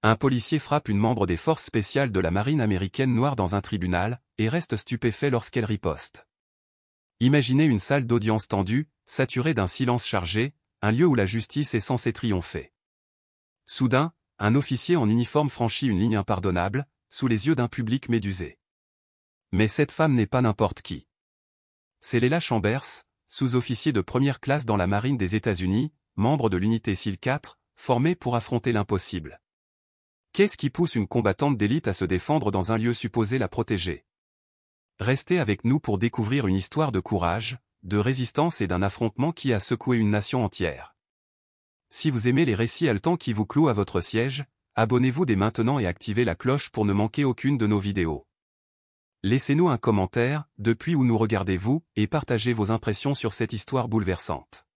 Un policier frappe une membre des forces spéciales de la marine américaine noire dans un tribunal, et reste stupéfait lorsqu'elle riposte. Imaginez une salle d'audience tendue, saturée d'un silence chargé, un lieu où la justice est censée triompher. Soudain, un officier en uniforme franchit une ligne impardonnable, sous les yeux d'un public médusé. Mais cette femme n'est pas n'importe qui. C'est Leila Chambers, sous-officier de première classe dans la marine des États-Unis, membre de l'unité SEAL 4, formée pour affronter l'impossible. Qu'est-ce qui pousse une combattante d'élite à se défendre dans un lieu supposé la protéger? Restez avec nous pour découvrir une histoire de courage, de résistance et d'un affrontement qui a secoué une nation entière. Si vous aimez les récits haletants qui vous clouent à votre siège, abonnez-vous dès maintenant et activez la cloche pour ne manquer aucune de nos vidéos. Laissez-nous un commentaire, depuis où nous regardez-vous, et partagez vos impressions sur cette histoire bouleversante.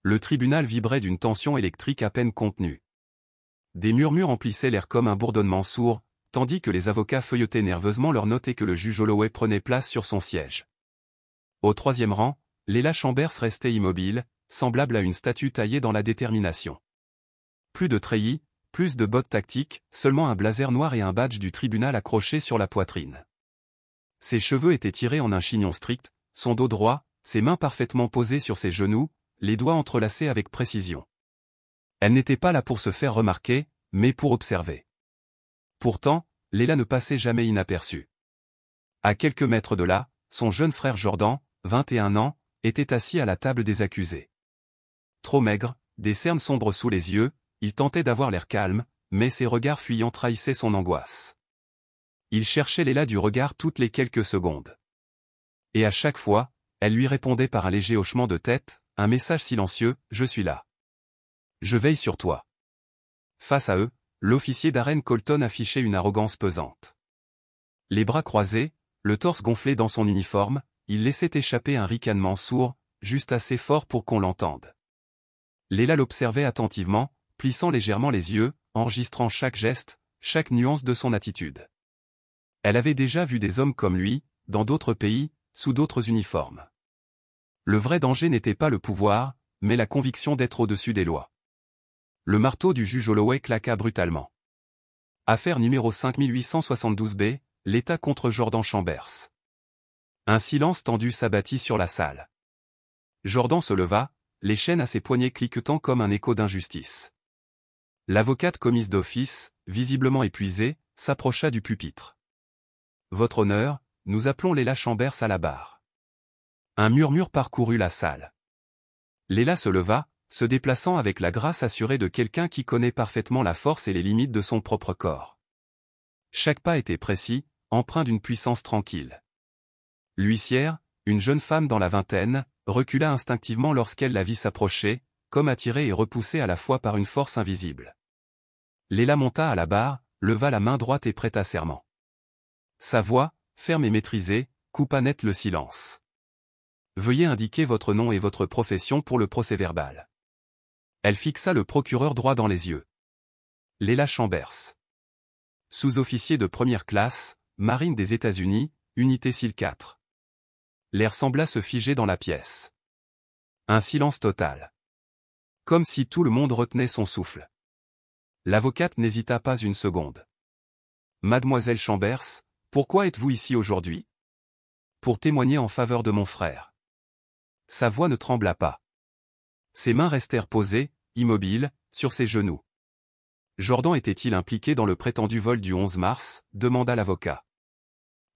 Le tribunal vibrait d'une tension électrique à peine contenue. Des murmures emplissaient l'air comme un bourdonnement sourd, tandis que les avocats feuilletaient nerveusement leurs notes et que le juge Holloway prenait place sur son siège. Au troisième rang, Leila Chambers restait immobile, semblable à une statue taillée dans la détermination. Plus de treillis, plus de bottes tactiques, seulement un blazer noir et un badge du tribunal accroché sur la poitrine. Ses cheveux étaient tirés en un chignon strict, son dos droit, ses mains parfaitement posées sur ses genoux, les doigts entrelacés avec précision. Elle n'était pas là pour se faire remarquer, mais pour observer. Pourtant, Leila ne passait jamais inaperçue. À quelques mètres de là, son jeune frère Jordan, 21 ans, était assis à la table des accusés. Trop maigre, des cernes sombres sous les yeux, il tentait d'avoir l'air calme, mais ses regards fuyants trahissaient son angoisse. Il cherchait Leila du regard toutes les quelques secondes. Et à chaque fois, elle lui répondait par un léger hochement de tête, un message silencieux, « Je suis là. Je veille sur toi. » Face à eux, l'officier Darren Colton affichait une arrogance pesante. Les bras croisés, le torse gonflé dans son uniforme, il laissait échapper un ricanement sourd, juste assez fort pour qu'on l'entende. Leila l'observait attentivement, plissant légèrement les yeux, enregistrant chaque geste, chaque nuance de son attitude. Elle avait déjà vu des hommes comme lui, dans d'autres pays, sous d'autres uniformes. Le vrai danger n'était pas le pouvoir, mais la conviction d'être au-dessus des lois. Le marteau du juge Holloway claqua brutalement. Affaire numéro 5872B, l'État contre Jordan Chambers. Un silence tendu s'abattit sur la salle. Jordan se leva, les chaînes à ses poignets cliquetant comme un écho d'injustice. L'avocate commise d'office, visiblement épuisée, s'approcha du pupitre. « Votre honneur, nous appelons Leila Chambers à la barre. » Un murmure parcourut la salle. Leila se leva, se déplaçant avec la grâce assurée de quelqu'un qui connaît parfaitement la force et les limites de son propre corps. Chaque pas était précis, empreint d'une puissance tranquille. L'huissière, une jeune femme dans la vingtaine, recula instinctivement lorsqu'elle la vit s'approcher, comme attirée et repoussée à la fois par une force invisible. Leila monta à la barre, leva la main droite et prêta serment. Sa voix, ferme et maîtrisée, coupa net le silence. « Veuillez indiquer votre nom et votre profession pour le procès-verbal. » Elle fixa le procureur droit dans les yeux. Leila Chambers. Sous-officier de première classe, marine des États-Unis, unité SEAL 4. L'air sembla se figer dans la pièce. Un silence total. Comme si tout le monde retenait son souffle. L'avocate n'hésita pas une seconde. « Mademoiselle Chambers, pourquoi êtes-vous ici aujourd'hui ? » »« Pour témoigner en faveur de mon frère. » Sa voix ne trembla pas. Ses mains restèrent posées, immobiles, sur ses genoux. Jordan était-il impliqué dans le prétendu vol du 11 mars, demanda l'avocat.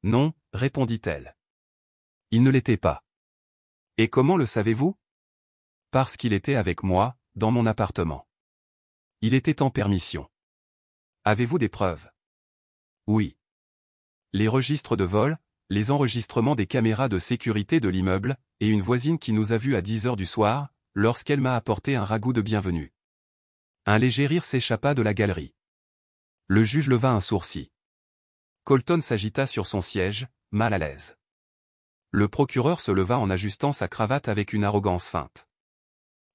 Non, répondit-elle. Il ne l'était pas. Et comment le savez-vous? Parce qu'il était avec moi, dans mon appartement. Il était en permission. Avez-vous des preuves? Oui. Les registres de vol, les enregistrements des caméras de sécurité de l'immeuble, et une voisine qui nous a vus à 10 heures du soir, lorsqu'elle m'a apporté un ragoût de bienvenue. Un léger rire s'échappa de la galerie. Le juge leva un sourcil. Colton s'agita sur son siège, mal à l'aise. Le procureur se leva en ajustant sa cravate avec une arrogance feinte.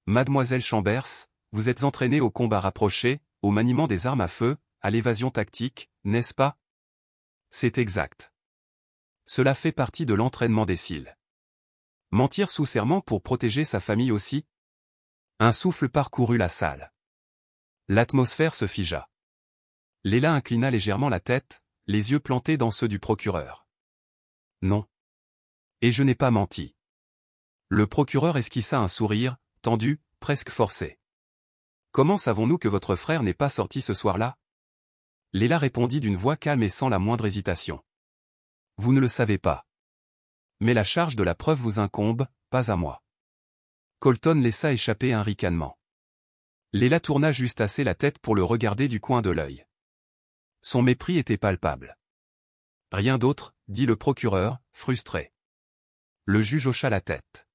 Mademoiselle Chambers, vous êtes entraînée au combat rapproché, au maniement des armes à feu, à l'évasion tactique, n'est-ce pas? C'est exact. Cela fait partie de l'entraînement des SEAL. Mentir sous serment pour protéger sa famille aussi? Un souffle parcourut la salle. L'atmosphère se figea. Léla inclina légèrement la tête, les yeux plantés dans ceux du procureur. Non. Et je n'ai pas menti. Le procureur esquissa un sourire, tendu, presque forcé. Comment savons-nous que votre frère n'est pas sorti ce soir-là? Léla répondit d'une voix calme et sans la moindre hésitation. Vous ne le savez pas. Mais la charge de la preuve vous incombe, pas à moi. Colton laissa échapper un ricanement. Léla tourna juste assez la tête pour le regarder du coin de l'œil. Son mépris était palpable. Rien d'autre, dit le procureur, frustré. Le juge hocha la tête.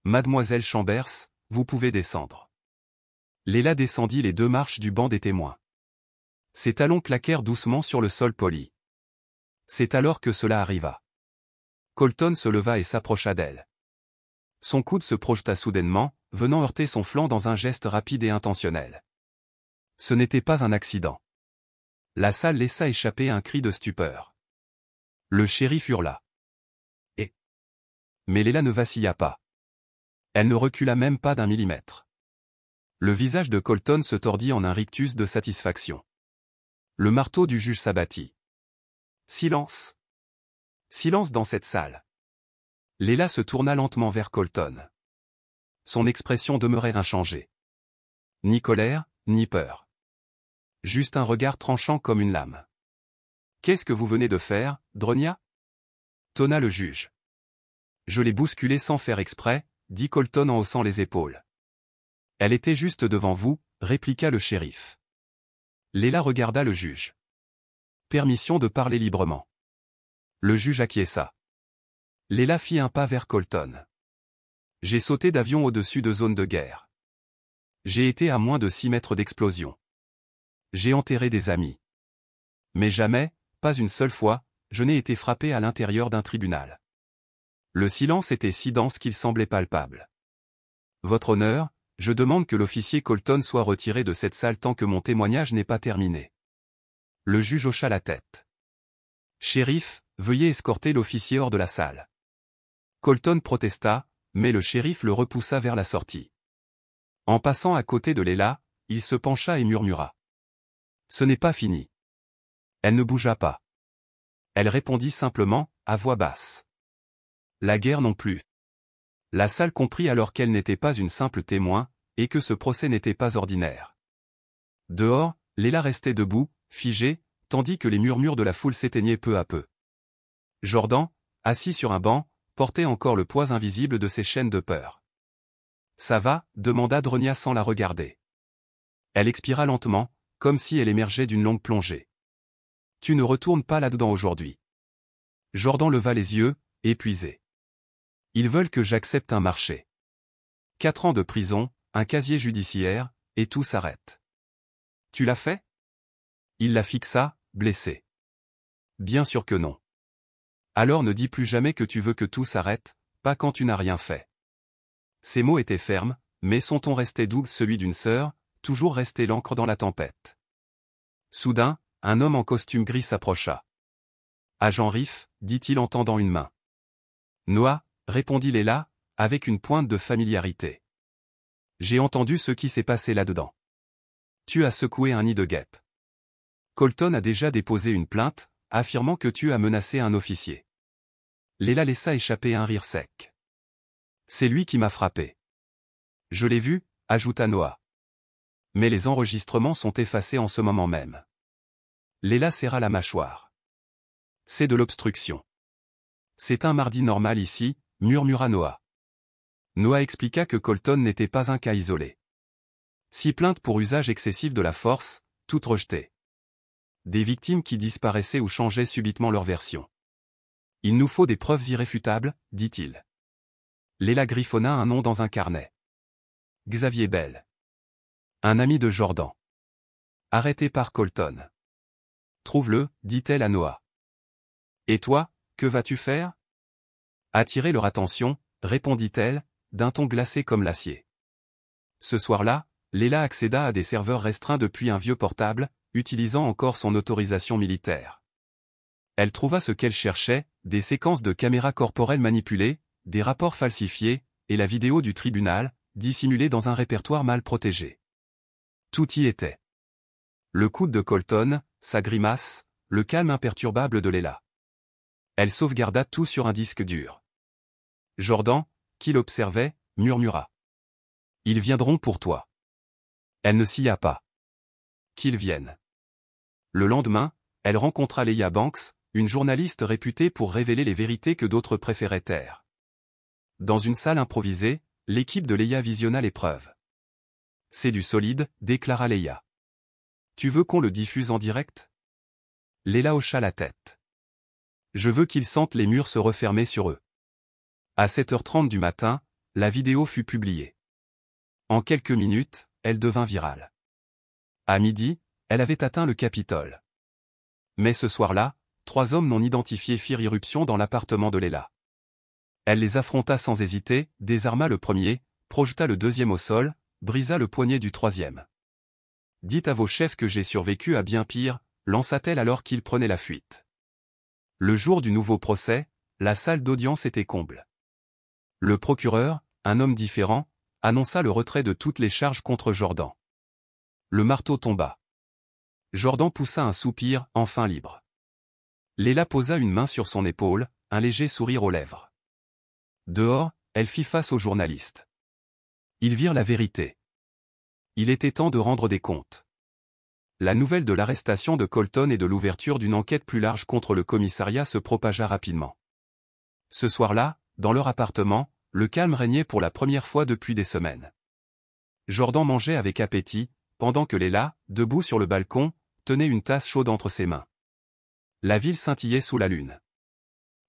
Mademoiselle Chambers, vous pouvez descendre. Léla descendit les 2 marches du banc des témoins. Ses talons claquèrent doucement sur le sol poli. C'est alors que cela arriva. Colton se leva et s'approcha d'elle. Son coude se projeta soudainement, venant heurter son flanc dans un geste rapide et intentionnel. Ce n'était pas un accident. La salle laissa échapper un cri de stupeur. Le shérif hurla. Mais Léla ne vacilla pas. Elle ne recula même pas d'1 millimètre. Le visage de Colton se tordit en un rictus de satisfaction. Le marteau du juge s'abattit. Silence. Silence dans cette salle. Léla se tourna lentement vers Colton. Son expression demeurait inchangée. Ni colère, ni peur. Juste un regard tranchant comme une lame. Qu'est-ce que vous venez de faire, Dronia? Tonna le juge. Je l'ai bousculée sans faire exprès, dit Colton en haussant les épaules. Elle était juste devant vous, répliqua le shérif. Léla regarda le juge. Permission de parler librement. Le juge acquiesça. Léla fit un pas vers Colton. J'ai sauté d'avion au-dessus de zones de guerre. J'ai été à moins de 6 mètres d'explosion. J'ai enterré des amis. Mais jamais, pas une seule fois, je n'ai été frappé à l'intérieur d'un tribunal. Le silence était si dense qu'il semblait palpable. Votre honneur, je demande que l'officier Colton soit retiré de cette salle tant que mon témoignage n'est pas terminé. Le juge hocha la tête. Shérif, veuillez escorter l'officier hors de la salle. Colton protesta, mais le shérif le repoussa vers la sortie. En passant à côté de Léla, il se pencha et murmura. Ce n'est pas fini. Elle ne bougea pas. Elle répondit simplement, à voix basse. La guerre non plus. La salle comprit alors qu'elle n'était pas une simple témoin, et que ce procès n'était pas ordinaire. Dehors, Léla restait debout, figée, tandis que les murmures de la foule s'éteignaient peu à peu. Jordan, assis sur un banc, portait encore le poids invisible de ses chaînes de peur. Ça va, demanda Dronia sans la regarder. Elle expira lentement, comme si elle émergeait d'une longue plongée. Tu ne retournes pas là-dedans aujourd'hui. Jordan leva les yeux, épuisé. Ils veulent que j'accepte un marché. 4 ans de prison, un casier judiciaire, et tout s'arrête. Tu l'as fait? Il la fixa, blessé. Bien sûr que non. Alors ne dis plus jamais que tu veux que tout s'arrête, pas quand tu n'as rien fait. Ces mots étaient fermes, mais son ton restait doux, celui d'une sœur, toujours restée l'ancre dans la tempête. Soudain, un homme en costume gris s'approcha. Agent Riff, dit-il en tendant une main. Noah, répondit Léla, avec une pointe de familiarité. J'ai entendu ce qui s'est passé là-dedans. Tu as secoué un nid de guêpes. Colton a déjà déposé une plainte, affirmant que tu as menacé un officier. Léla laissa échapper un rire sec. C'est lui qui m'a frappé. Je l'ai vu, ajouta Noah. Mais les enregistrements sont effacés en ce moment même. Léla serra la mâchoire. C'est de l'obstruction. C'est un mardi normal ici, murmura Noah. Noah expliqua que Colton n'était pas un cas isolé. 6 plaintes pour usage excessif de la force, toutes rejetées. Des victimes qui disparaissaient ou changeaient subitement leur version. Il nous faut des preuves irréfutables, dit-il. Léla griffonna un nom dans un carnet. Xavier Bell. Un ami de Jordan. Arrêté par Colton. Trouve-le, dit-elle à Noah. Et toi, que vas-tu faire? Attirer leur attention, répondit-elle, d'un ton glacé comme l'acier. Ce soir-là, Léla accéda à des serveurs restreints depuis un vieux portable, utilisant encore son autorisation militaire. Elle trouva ce qu'elle cherchait, des séquences de caméras corporelles manipulées, des rapports falsifiés, et la vidéo du tribunal, dissimulée dans un répertoire mal protégé. Tout y était. Le coude de Colton, sa grimace, le calme imperturbable de Leila. Elle sauvegarda tout sur un disque dur. Jordan, qui l'observait, murmura. Ils viendront pour toi. Elle ne s'y a pas. Qu'ils viennent. Le lendemain, elle rencontra Leia Banks, une journaliste réputée pour révéler les vérités que d'autres préféraient taire. Dans une salle improvisée, l'équipe de Leia visionna l'épreuve. C'est du solide, déclara Leia. Tu veux qu'on le diffuse en direct? Leila hocha la tête. Je veux qu'ils sentent les murs se refermer sur eux. À 7h30 du matin, la vidéo fut publiée. En quelques minutes, elle devint virale. À midi, elle avait atteint le Capitole. Mais ce soir-là, 3 hommes non identifiés firent irruption dans l'appartement de Leila. Elle les affronta sans hésiter, désarma le premier, projeta le deuxième au sol, brisa le poignet du troisième. Dites à vos chefs que j'ai survécu à bien pire, lança-t-elle alors qu'ils prenaient la fuite. Le jour du nouveau procès, la salle d'audience était comble. Le procureur, un homme différent, annonça le retrait de toutes les charges contre Jordan. Le marteau tomba. Jordan poussa un soupir, enfin libre. Leila posa une main sur son épaule, un léger sourire aux lèvres. Dehors, elle fit face aux journalistes. Ils virent la vérité. Il était temps de rendre des comptes. La nouvelle de l'arrestation de Colton et de l'ouverture d'une enquête plus large contre le commissariat se propagea rapidement. Ce soir-là, dans leur appartement, le calme régnait pour la première fois depuis des semaines. Jordan mangeait avec appétit, pendant que Leila, debout sur le balcon, tenait une tasse chaude entre ses mains. La ville scintillait sous la lune.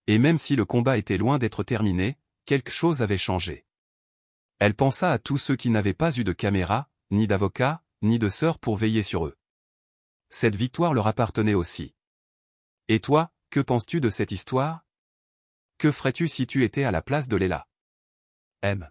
Et même si le combat était loin d'être terminé, quelque chose avait changé. Elle pensa à tous ceux qui n'avaient pas eu de caméra, ni d'avocat, ni de sœur pour veiller sur eux. Cette victoire leur appartenait aussi. Et toi, que penses-tu de cette histoire? Que ferais-tu si tu étais à la place de Leila? M.